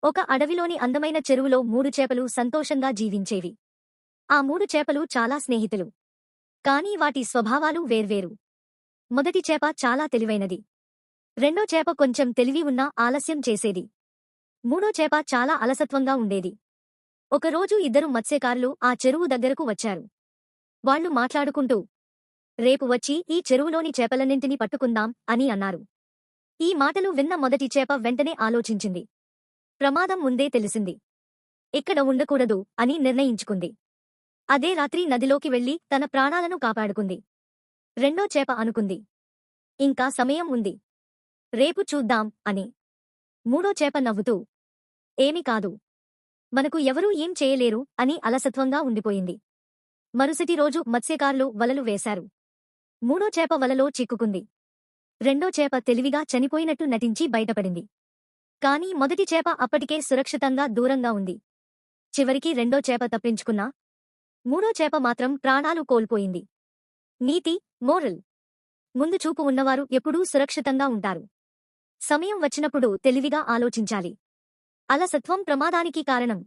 ఒక అడవిలోని అందమైన చెరువులో 3 చేపలు సంతోషంగా జీవించేవి. ఆ 3 చేపలు చాలా స్నేహితులు. కానీ వాటి స్వభావాలు వేర్వేరు. మొదటి చేప చాలా తెలివైనది. రెండో చేప కొంచెం తెలివి ఉన్నా ఆలస్యం చేసేది. మూడో చేప చాలా అలసత్వంగా ఉండేది. ఒకరోజు ఇద్దరు మత్స్యకారులు ఆ చెరువు దగ్గరకు వచ్చారు. వాళ్ళు మాట్లాడుకుంటూ, రేపు వచ్చి ఈ చెరువులోని చేపలన్నింటినీ పట్టుకుందాం అని అన్నారు. ఈ మాటలు విన్న మొదటి చేప వెంటనే ఆలోచించింది. ప్రమాదం ముందే తెలిసింది. ఇక్కడ ఉండకూడదు అని నిర్ణయించుకుంది. అదే రాత్రి నదిలోకి వెళ్లి తన ప్రాణాలను కాపాడుకుంది. రెండో చేప అనుకుంది, ఇంకా సమయం ఉంది. రేపు చూద్దాం అని. మూడో చేప నవ్వుతూ, ఏమి కాదు. మనకు ఎవరూ ఏం చేయలేరు అని అలసత్వంగా ఉండిపోయింది. మరుసటి రోజు మత్స్యకారులు వలలు వేశారు. మూడో చేప వలలో చిక్కుకుంది. రెండో చేప తెలివిగా చనిపోయినట్టు నటించి బయటపడింది. కానీ మొదటి చేప అప్పటికే సురక్షితంగా దూరంగా ఉంది. చివరికి రెండో చేప తప్పించుకున్నా, మూడో చేప మాత్రం ప్రాణాలు కోల్పోయింది. నీతి, మోరల్: ముందు చూపు ఉన్నవారు ఎప్పుడూ సురక్షితంగా ఉంటారు. సమయం వచ్చినప్పుడు తెలివిగా ఆలోచించాలి. అలసత్వం ప్రమాదానికి కారణం.